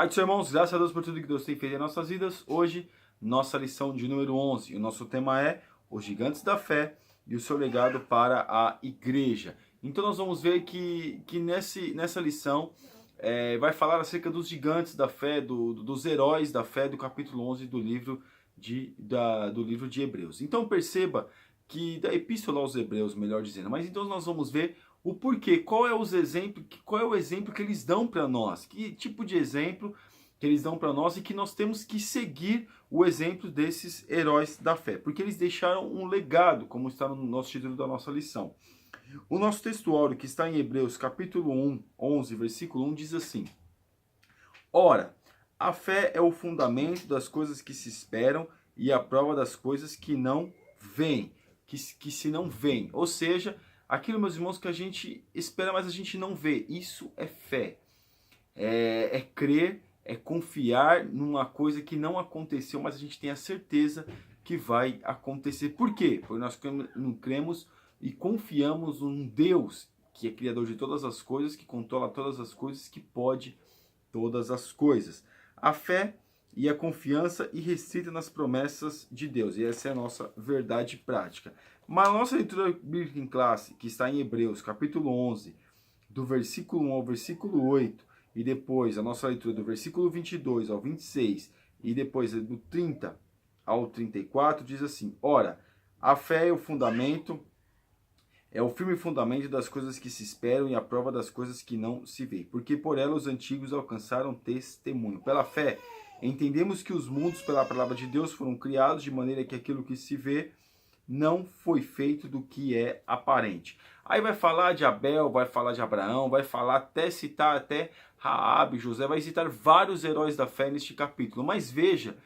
Meus irmãos, graças a Deus por tudo que Deus tem feito em nossas vidas. Hoje, nossa lição de número 11. O nosso tema é os gigantes da fé e o seu legado para a igreja. Então nós vamos ver que nessa lição vai falar acerca dos gigantes da fé, dos heróis da fé do capítulo 11 do livro do livro de Hebreus. Então perceba que da Epístola aos Hebreus, melhor dizendo. Mas então nós vamos ver o porquê, qual é o exemplo que eles dão para nós, que tipo de exemplo que eles dão para nós e que nós temos que seguir o exemplo desses heróis da fé, porque eles deixaram um legado, como está no nosso título da nossa lição. O nosso textuário, que está em Hebreus capítulo 11, versículo 1, diz assim: Ora, a fé é o fundamento das coisas que se esperam e a prova das coisas que não vêm, que se não vêm. Ou seja, aquilo, meus irmãos, que a gente espera, mas a gente não vê. Isso é fé. É crer, é confiar numa coisa que não aconteceu, mas a gente tem a certeza que vai acontecer. Por quê? Porque nós cremos e confiamos num Deus que é criador de todas as coisas, que controla todas as coisas, que pode todas as coisas. A fé e a confiança irrestrita nas promessas de Deus. E essa é a nossa verdade prática. Mas a nossa leitura bíblica em classe, que está em Hebreus, capítulo 11, do versículo 1 ao versículo 8, e depois a nossa leitura do versículo 22 ao 26, e depois do 30 ao 34, diz assim: Ora, a fé é o fundamento, é o firme fundamento das coisas que se esperam e a prova das coisas que não se veem, porque por ela os antigos alcançaram testemunho. Pela fé, entendemos que os mundos pela palavra de Deus foram criados de maneira que aquilo que se vê não foi feito do que é aparente. Aí vai falar de Abel, vai falar de Abraão, vai falar citar até Raabe, José, vai citar vários heróis da fé neste capítulo. Mas veja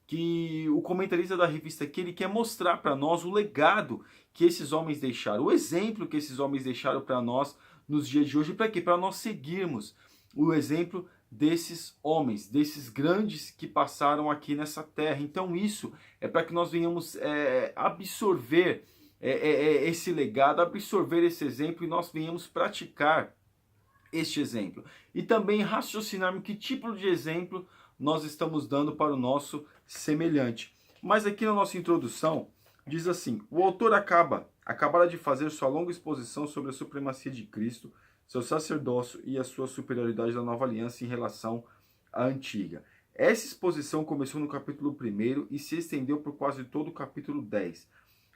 que o comentarista da revista aqui, ele quer mostrar para nós o legado que esses homens deixaram, o exemplo que esses homens deixaram para nós nos dias de hoje. Para quê? Para nós seguirmos o exemplo desses homens, desses grandes que passaram aqui nessa terra. Então isso é para que nós venhamos absorver esse legado, absorver esse exemplo e nós venhamos praticar este exemplo. E também raciocinarmos que tipo de exemplo nós estamos dando para o nosso semelhante. Mas aqui na nossa introdução diz assim: o autor acabara de fazer sua longa exposição sobre a supremacia de Cristo, seu sacerdócio e a sua superioridade da nova aliança em relação à antiga. Essa exposição começou no capítulo 1 e se estendeu por quase todo o capítulo 10.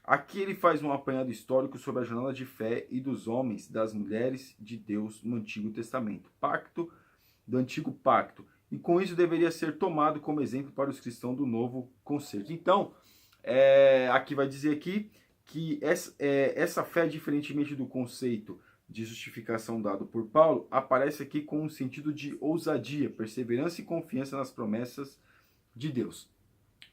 Aqui ele faz um apanhado histórico sobre a jornada de fé e dos homens, das mulheres de Deus no Antigo Testamento, do Antigo Pacto. E com isso deveria ser tomado como exemplo para os cristãos do Novo Concerto. Então, aqui vai dizer aqui que essa fé, diferentemente do conceito de justificação dado por Paulo, aparece aqui com um sentido de ousadia, perseverança e confiança nas promessas de Deus.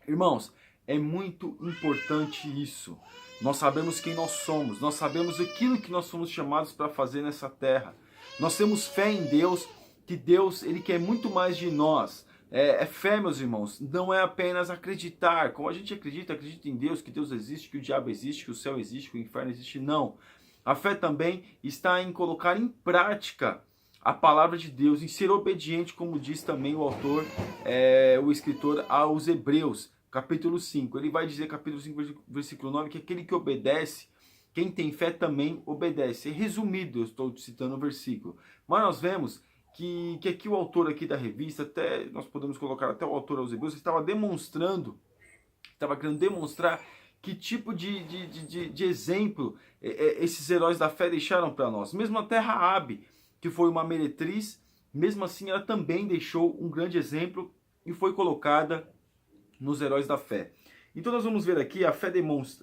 Irmãos, é muito importante isso. Nós sabemos quem nós somos, nós sabemos aquilo que nós fomos chamados para fazer nessa terra. Nós temos fé em Deus, que Deus, ele quer muito mais de nós. Fé, meus irmãos, não é apenas acreditar, como a gente acredita em Deus, que Deus existe, que o diabo existe, que o céu existe, que o inferno existe, não. A fé também está em colocar em prática a palavra de Deus, em ser obediente, como diz também o autor, o escritor aos Hebreus, capítulo 5. Ele vai dizer, capítulo 5, versículo 9, que aquele que obedece, quem tem fé também obedece. Resumido, eu estou citando o versículo. Mas nós vemos que aqui o autor aqui da revista, até nós podemos colocar até o autor aos Hebreus, estava querendo demonstrar que tipo de exemplo esses heróis da fé deixaram para nós. Mesmo até Raabe, que foi uma meretriz, mesmo assim ela também deixou um grande exemplo e foi colocada nos heróis da fé. Então nós vamos ver aqui a fé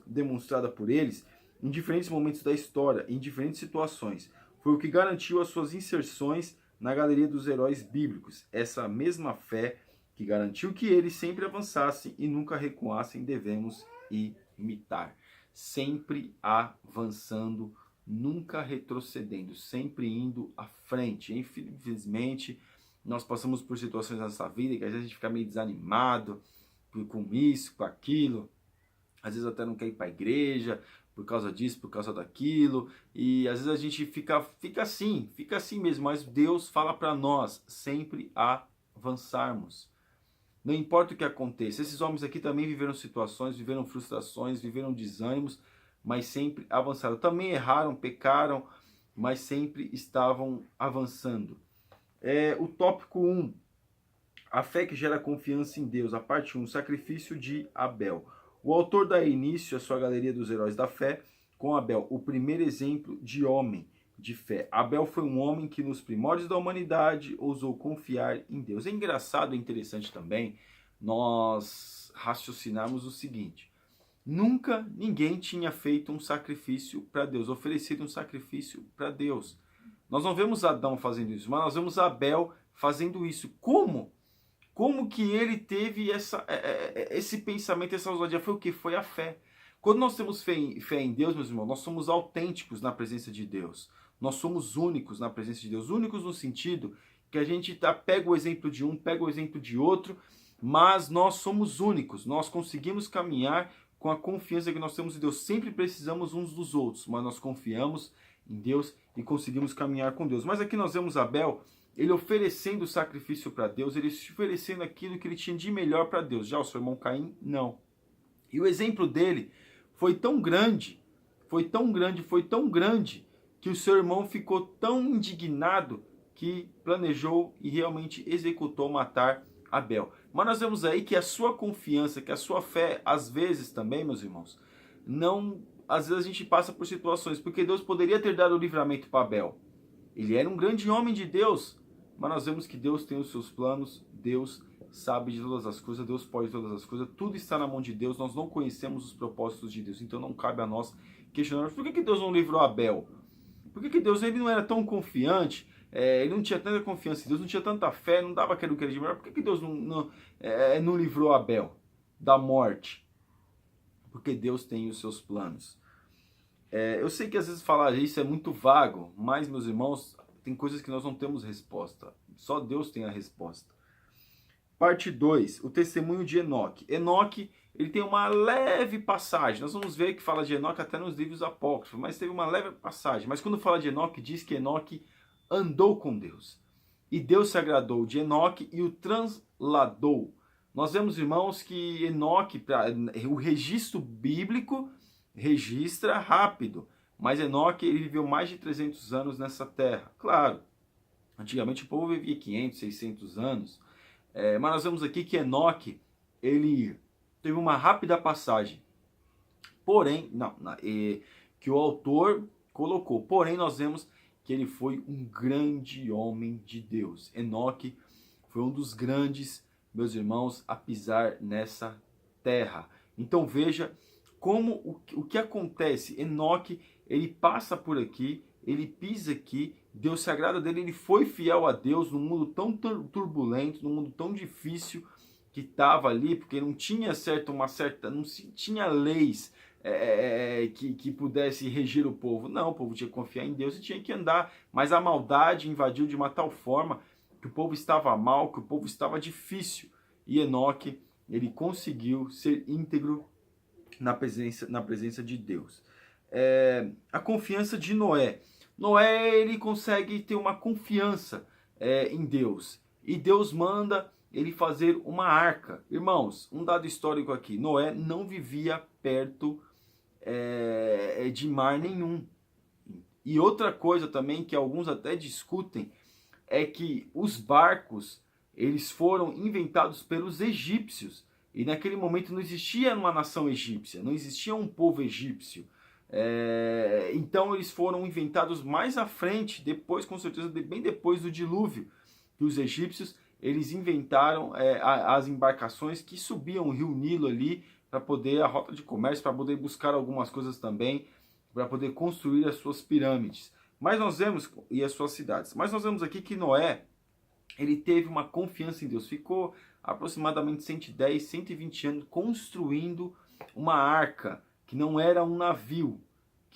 demonstrada por eles em diferentes momentos da história, em diferentes situações. Foi o que garantiu as suas inserções na galeria dos heróis bíblicos. Essa mesma fé que garantiu que eles sempre avançassem e nunca recuassem, devemos imitar. Sempre avançando, nunca retrocedendo, sempre indo à frente. Infelizmente, nós passamos por situações nessa vida que às vezes a gente fica meio desanimado com isso, com aquilo. Às vezes até não quer ir para a igreja por causa disso, por causa daquilo. E às vezes a gente fica assim mesmo. Mas Deus fala para nós, sempre à avançarmos. Não importa o que aconteça. Esses homens aqui também viveram situações, viveram frustrações, viveram desânimos, mas sempre avançaram. Também erraram, pecaram, mas sempre estavam avançando. O tópico 1, a fé que gera confiança em Deus. A parte 1, sacrifício de Abel. O autor dá início à sua galeria dos heróis da fé com Abel, o primeiro exemplo de homem de fé. Abel foi um homem que nos primórdios da humanidade ousou confiar em Deus. É engraçado e interessante também nós raciocinarmos o seguinte: nunca ninguém tinha feito um sacrifício para Deus, oferecido um sacrifício para Deus. Nós não vemos Adão fazendo isso, mas nós vemos Abel fazendo isso. Como? Como que ele teve esse pensamento, essa ousadia? Foi o que? Foi a fé. Quando nós temos fé em Deus, meus irmãos, nós somos autênticos na presença de Deus. Nós somos únicos na presença de Deus. Únicos no sentido que a gente pega o exemplo de um, pega o exemplo de outro, mas nós somos únicos. Nós conseguimos caminhar com a confiança que nós temos em Deus. Sempre precisamos uns dos outros, mas nós confiamos em Deus e conseguimos caminhar com Deus. Mas aqui nós vemos Abel, ele oferecendo o sacrifício para Deus, ele oferecendo aquilo que ele tinha de melhor para Deus. Já o seu irmão Caim, não. E o exemplo dele foi tão grande, que o seu irmão ficou tão indignado que planejou e realmente executou matar Abel. Mas nós vemos aí que a sua confiança, que a sua fé, às vezes também, meus irmãos, às vezes a gente passa por situações, porque Deus poderia ter dado o livramento para Abel. Ele era um grande homem de Deus, mas nós vemos que Deus tem os seus planos, Deus sabe de todas as coisas, Deus pode todas as coisas, tudo está na mão de Deus, nós não conhecemos os propósitos de Deus, então não cabe a nós questionarmos por que Deus não livrou Abel? Por que Deus ele não era tão confiante? Ele não tinha tanta confiança em Deus, não tinha tanta fé, não dava aquilo que ele tinha. Por que Deus não livrou Abel da morte? Porque Deus tem os seus planos. Eu sei que às vezes falar isso é muito vago, mas, meus irmãos, tem coisas que nós não temos resposta. Só Deus tem a resposta. Parte 2, o testemunho de Enoque. Enoque, ele tem uma leve passagem. Nós vamos ver que fala de Enoque até nos livros apócrifos, mas teve uma leve passagem. Mas quando fala de Enoque, diz que Enoque andou com Deus. E Deus se agradou de Enoque e o transladou. Nós vemos, irmãos, que Enoque, o registro bíblico registra rápido, mas Enoque ele viveu mais de 300 anos nessa terra. Claro, antigamente o povo vivia 500, 600 anos, mas nós vemos aqui que Enoque ele teve uma rápida passagem. Porém, que o autor colocou. Porém, nós vemos que ele foi um grande homem de Deus. Enoque foi um dos grandes, meus irmãos, a pisar nessa terra. Então veja como o que acontece. Enoque, ele passa por aqui, ele pisa aqui, Deus se agrada dele, ele foi fiel a Deus num mundo tão turbulento, num mundo tão difícil que estava ali, porque não tinha não tinha leis que pudesse reger o povo. Não, o povo tinha que confiar em Deus e tinha que andar, mas a maldade invadiu de uma tal forma que o povo estava mal, que o povo estava difícil. E Enoque, ele conseguiu ser íntegro na presença de Deus. A confiança de Noé. Noé, ele consegue ter uma confiança em Deus. E Deus manda ele fazer uma arca. Irmãos, um dado histórico aqui. Noé não vivia perto de mar nenhum. E outra coisa também que alguns até discutem é que os barcos eles foram inventados pelos egípcios. E naquele momento não existia uma nação egípcia, não existia um povo egípcio. Então eles foram inventados mais à frente, depois, com certeza, bem depois do dilúvio, que os egípcios eles inventaram as embarcações que subiam o rio Nilo ali para poder a rota de comércio, para poder buscar algumas coisas também, para poder construir as suas pirâmides. Mas nós vemos e as suas cidades. Mas nós vemos aqui que Noé ele teve uma confiança em Deus, ficou aproximadamente 110, 120 anos construindo uma arca, que não era um navio,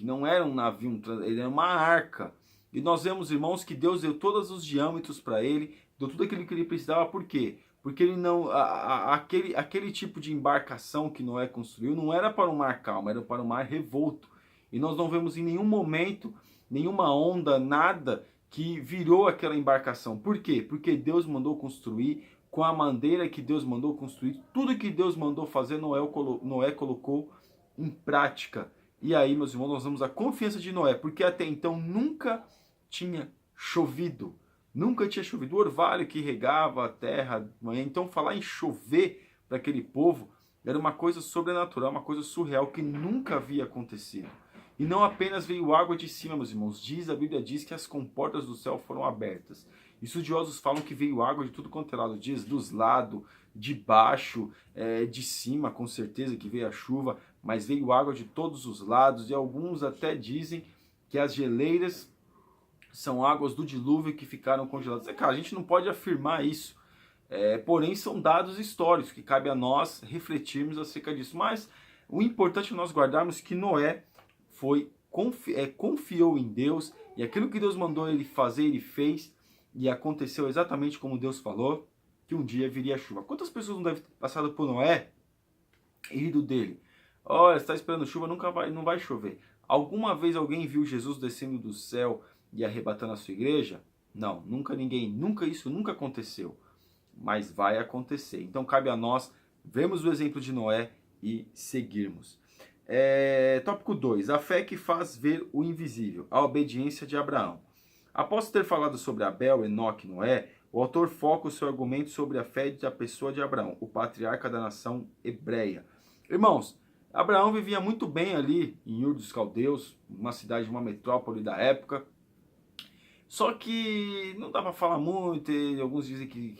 ele era uma arca. E nós vemos, irmãos, que Deus deu todos os diâmetros para ele, deu tudo aquilo que ele precisava. Por quê? Porque ele não, aquele tipo de embarcação que Noé construiu não era para um mar calmo, era para um mar revolto. E nós não vemos em nenhum momento, nenhuma onda, nada que virou aquela embarcação. Por quê? Porque Deus mandou construir, com a madeira que Deus mandou construir, tudo que Deus mandou fazer, Noé colocou em prática. E aí, meus irmãos, nós vamos a confiança de Noé, porque até então nunca tinha chovido. Nunca tinha chovido. O orvalho que regava a terra de manhã. Então, falar em chover para aquele povo era uma coisa sobrenatural, uma coisa surreal que nunca havia acontecido. E não apenas veio água de cima, meus irmãos. A Bíblia diz que as comportas do céu foram abertas. E estudiosos falam que veio água de tudo quanto é lado. Diz dos lados, de baixo, de cima, com certeza que veio a chuva. Mas veio água de todos os lados. E alguns até dizem que as geleiras são águas do dilúvio que ficaram congeladas. Cara, a gente não pode afirmar isso. Porém, são dados históricos que cabe a nós refletirmos acerca disso. Mas o importante é nós guardarmos que Noé confiou em Deus, e aquilo que Deus mandou ele fazer, ele fez, e aconteceu exatamente como Deus falou, que um dia viria a chuva. Quantas pessoas não devem ter passado por Noé e rido dele? Olha, você está esperando chuva, não vai chover. Alguma vez alguém viu Jesus descendo do céu e arrebatando a sua igreja? Não, nunca isso nunca aconteceu. Mas vai acontecer. Então cabe a nós vermos o exemplo de Noé e seguirmos. Tópico 2. A fé que faz ver o invisível. A obediência de Abraão. Após ter falado sobre Abel, Enoque e Noé, o autor foca o seu argumento sobre a fé da pessoa de Abraão, o patriarca da nação hebreia. Irmãos, Abraão vivia muito bem ali em Ur dos Caldeus, uma cidade, uma metrópole da época. Só que não dá para falar muito, e alguns dizem que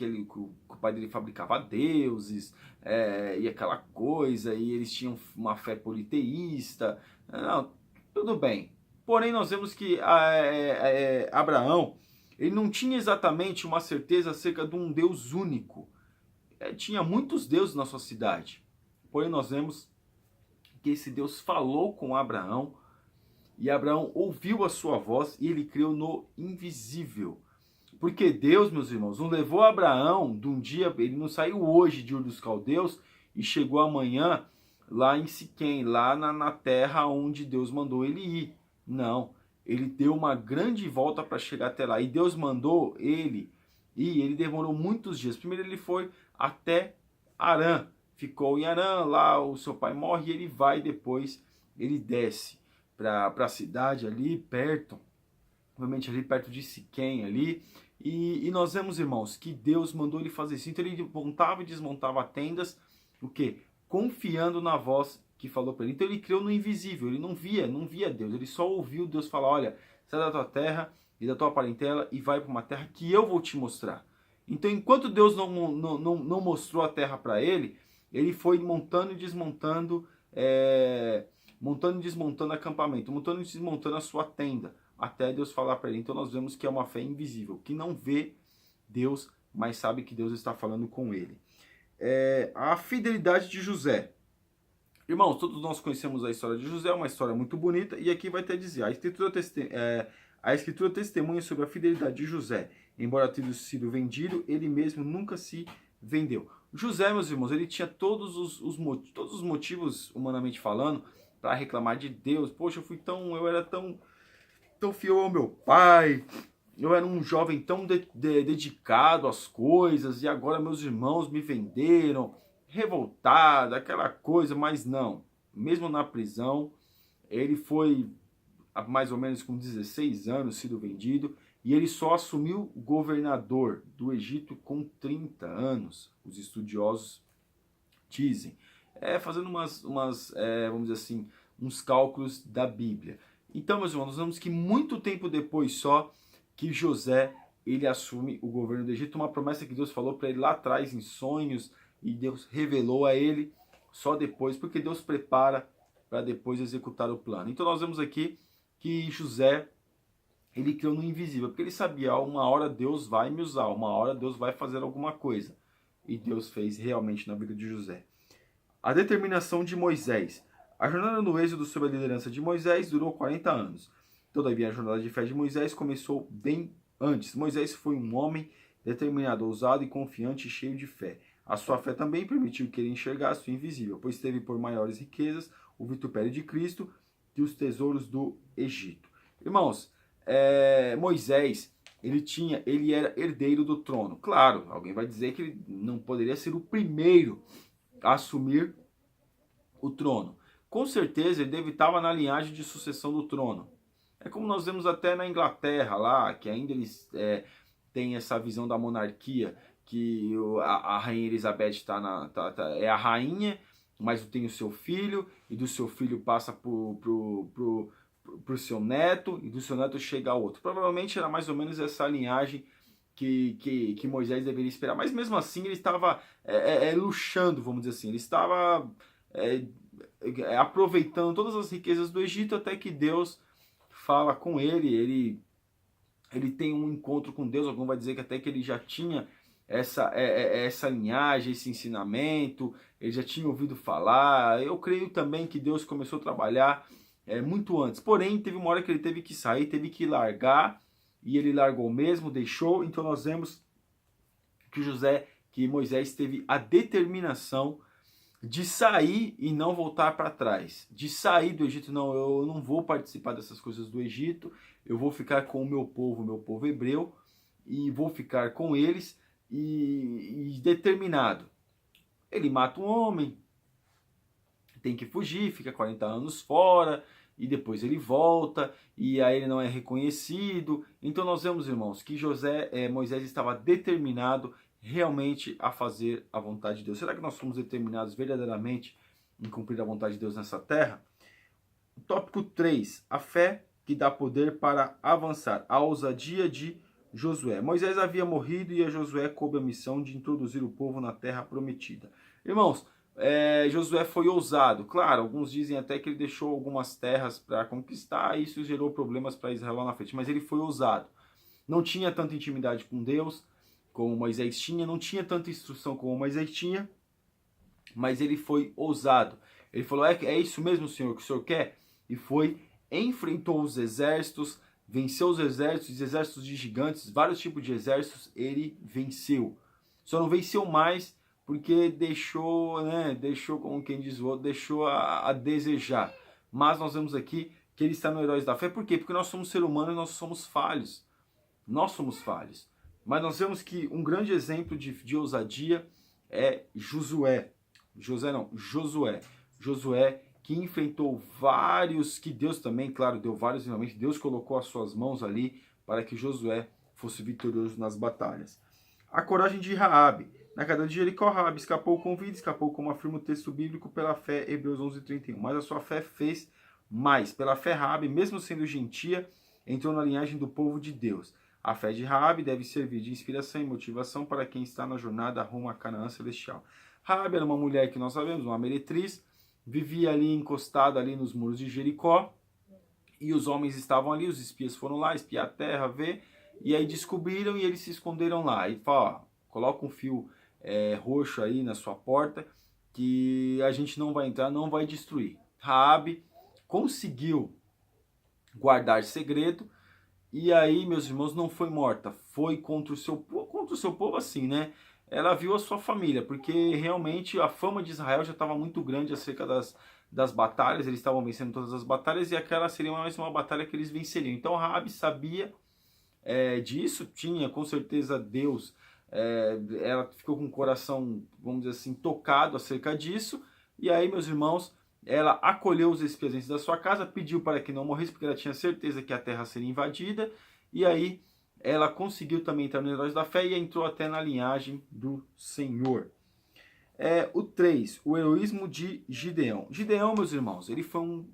o pai dele fabricava deuses, e aquela coisa, e eles tinham uma fé politeísta. Não, tudo bem. Porém, nós vemos que Abraão, ele não tinha exatamente uma certeza acerca de um Deus único. Tinha muitos deuses na sua cidade. Porém, nós vemos que esse Deus falou com Abraão, e Abraão ouviu a sua voz e ele creu no invisível. Porque Deus, meus irmãos, não levou Abraão de um dia, ele não saiu hoje de Ur dos Caldeus e chegou amanhã lá em Siquém, lá na terra onde Deus mandou ele ir. Não, ele deu uma grande volta para chegar até lá. E Deus mandou ele, e ele demorou muitos dias. Primeiro ele foi até Harã, ficou em Harã, lá o seu pai morre e ele vai depois, ele desce para a cidade ali perto, obviamente ali perto de Siquém ali, e nós vemos, irmãos, que Deus mandou ele fazer isso. Então ele montava e desmontava tendas, o quê? Confiando na voz que falou para ele. Então ele creu no invisível, ele não via Deus, ele só ouviu Deus falar: olha, sai da tua terra e da tua parentela e vai para uma terra que eu vou te mostrar. Então enquanto Deus não mostrou a terra para ele, ele foi montando e desmontando acampamento, montando e desmontando a sua tenda, até Deus falar para ele. Então nós vemos que é uma fé invisível, que não vê Deus, mas sabe que Deus está falando com ele. A fidelidade de José. Irmãos, todos nós conhecemos a história de José, uma história muito bonita, e aqui vai até dizer, a escritura testemunha sobre a fidelidade de José. Embora tenha sido vendido, ele mesmo nunca se vendeu. José, meus irmãos, ele tinha todos os motivos, humanamente falando, para reclamar de Deus. Poxa, eu era tão fiel ao meu pai, eu era um jovem tão dedicado às coisas, e agora meus irmãos me venderam, revoltado, aquela coisa. Mas não, mesmo na prisão, ele foi mais ou menos com 16 anos sido vendido, e ele só assumiu governador do Egito com 30 anos, os estudiosos dizem. Fazendo vamos dizer assim, uns cálculos da Bíblia. Então, meus irmãos, nós vemos que muito tempo depois só que José, ele assume o governo do Egito, uma promessa que Deus falou para ele lá atrás em sonhos, e Deus revelou a ele só depois, porque Deus prepara para depois executar o plano. Então nós vemos aqui que José, ele criou no invisível, porque ele sabia, uma hora Deus vai me usar, uma hora Deus vai fazer alguma coisa. E Deus fez realmente na vida de José. A determinação de Moisés. A jornada no êxodo sob a liderança de Moisés durou 40 anos. Todavia, a jornada de fé de Moisés começou bem antes. Moisés foi um homem determinado, ousado e confiante e cheio de fé. A sua fé também permitiu que ele enxergasse o invisível, pois teve por maiores riquezas o vitupério de Cristo e os tesouros do Egito. Irmãos, Moisés, ele era herdeiro do trono. Claro, alguém vai dizer que ele não poderia ser o primeiro a assumir o trono. Com certeza ele deve estar na linhagem de sucessão do trono. É como nós vemos até na Inglaterra lá, que ainda eles têm essa visão da monarquia, que a rainha Elizabeth é a rainha, mas tem o seu filho, e do seu filho passa pro seu neto, e do seu neto chega a outro. Provavelmente era mais ou menos essa linhagem que Moisés deveria esperar. Mas mesmo assim ele estava luxando, vamos dizer assim. Ele estava aproveitando todas as riquezas do Egito até que Deus fala com ele. Ele tem um encontro com Deus. Algum vai dizer que até que ele já tinha essa linhagem, esse ensinamento. Ele já tinha ouvido falar. Eu creio também que Deus começou a trabalhar muito antes. Porém, teve uma hora que ele teve que sair, teve que largar. E ele largou mesmo, deixou. Então nós vemos que Moisés teve a determinação de sair e não voltar para trás. De sair do Egito, não, eu não vou participar dessas coisas do Egito. Eu vou ficar com o meu povo hebreu. E vou ficar com eles e determinado. Ele mata um homem, tem que fugir, fica 40 anos fora, e depois ele volta, e aí ele não é reconhecido. Então nós vemos, irmãos, que Moisés estava determinado realmente a fazer a vontade de Deus. Será que nós somos determinados verdadeiramente em cumprir a vontade de Deus nessa terra? Tópico 3, a fé que dá poder para avançar, a ousadia de Josué. Moisés havia morrido e a Josué coube a missão de introduzir o povo na terra prometida. Irmãos, Josué foi ousado. Claro, alguns dizem até que ele deixou algumas terras para conquistar e isso gerou problemas para Israel lá na frente. Mas ele foi ousado. Não tinha tanta intimidade com Deus como Moisés tinha, não tinha tanta instrução como Moisés tinha, mas ele foi ousado. Ele falou, é isso mesmo, Senhor, que o Senhor quer? E foi, enfrentou os exércitos, venceu os exércitos de gigantes, vários tipos de exércitos, ele venceu. Só não venceu mais porque deixou, como quem diz o outro, deixou a desejar. Mas nós vemos aqui que ele está no Heróis da Fé. Por quê? Porque nós somos seres humanos e nós somos falhos. Nós somos falhos. Mas nós vemos que um grande exemplo de ousadia é Josué. Josué que enfrentou vários, que Deus também, claro, deu vários realmente. Deus colocou as suas mãos ali para que Josué fosse vitorioso nas batalhas. A coragem de Raabe. Na queda de Jericó, Raabe escapou com vida, escapou, como afirma o texto bíblico, pela fé, Hebreus 11:31. Mas a sua fé fez mais. Pela fé, Raabe, mesmo sendo gentia, entrou na linhagem do povo de Deus. A fé de Raabe deve servir de inspiração e motivação para quem está na jornada rumo a Canaã celestial. Raabe era uma mulher que nós sabemos, uma meretriz, vivia ali encostada ali nos muros de Jericó, e os homens estavam ali, os espias foram lá espiar a terra, ver, e aí descobriram e eles se esconderam lá. E fala, coloca um fio roxo aí na sua porta, que a gente não vai entrar, não vai destruir. Raabe conseguiu guardar segredo, e aí, meus irmãos, não foi morta, foi contra o seu povo assim, né? Ela viu a sua família, porque realmente a fama de Israel já estava muito grande acerca das batalhas, eles estavam vencendo todas as batalhas, e aquela seria mais uma batalha que eles venceriam. Então Raabe sabia disso, tinha com certeza Deus, ela ficou com o coração, vamos dizer assim, tocado acerca disso, e aí, meus irmãos, ela acolheu os espias dentro da sua casa, pediu para que não morresse, porque ela tinha certeza que a terra seria invadida, e aí ela conseguiu também entrar nos Heróis da Fé e entrou até na linhagem do Senhor. O 3, o heroísmo de Gideão. Gideão, meus irmãos, ele foi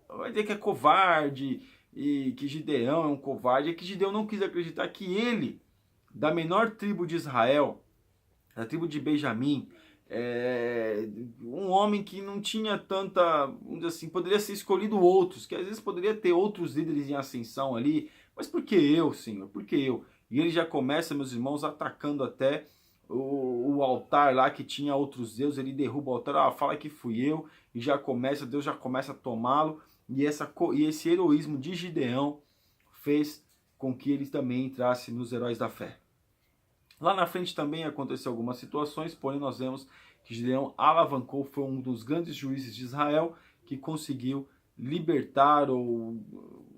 vai dizer que é covarde, e que Gideão é um covarde, é que Gideão não quis acreditar que ele, da menor tribo de Israel, da tribo de Benjamim, um homem que não tinha tanta, vamos dizer assim, poderia ser escolhido outros, que às vezes poderia ter outros líderes em ascensão ali, mas por que eu, Senhor? Por que eu? E ele já começa, meus irmãos, atacando até o altar lá que tinha outros deuses, ele derruba o altar, fala que fui eu, e Deus já começa a tomá-lo, e esse heroísmo de Gideão fez com que ele também entrasse nos Heróis da Fé. Lá na frente também aconteceu algumas situações, porém nós vemos que Gideão alavancou, foi um dos grandes juízes de Israel que conseguiu libertar, ou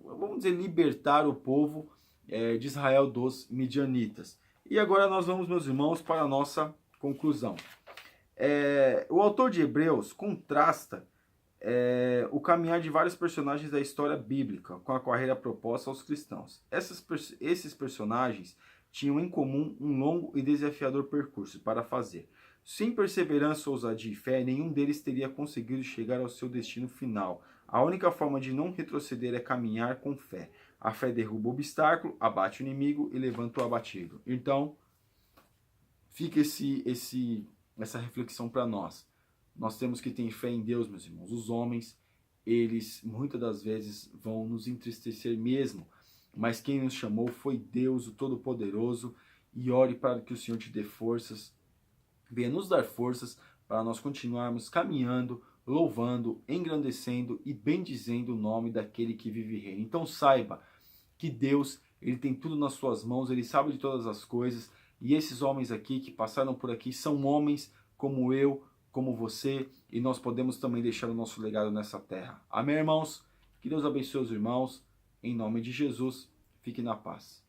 vamos dizer, libertar o povo de Israel dos midianitas. E agora nós vamos, meus irmãos, para a nossa conclusão. O autor de Hebreus contrasta o caminhar de vários personagens da história bíblica com a carreira proposta aos cristãos. Esses personagens tinham em comum um longo e desafiador percurso para fazer. Sem perseverança, ousadia e fé, nenhum deles teria conseguido chegar ao seu destino final. A única forma de não retroceder é caminhar com fé. A fé derruba o obstáculo, abate o inimigo e levanta o abatido. Então, fica essa reflexão para nós. Nós temos que ter fé em Deus, meus irmãos. Os homens, eles muitas das vezes vão nos entristecer mesmo, mas quem nos chamou foi Deus, o Todo-Poderoso, e ore para que o Senhor te dê forças, venha nos dar forças para nós continuarmos caminhando, louvando, engrandecendo e bendizendo o nome daquele que vive e reina. Então saiba que Deus, ele tem tudo nas suas mãos, ele sabe de todas as coisas, e esses homens aqui que passaram por aqui são homens como eu, como você, e nós podemos também deixar o nosso legado nessa terra. Amém, irmãos? Que Deus abençoe os irmãos. Em nome de Jesus, fique na paz.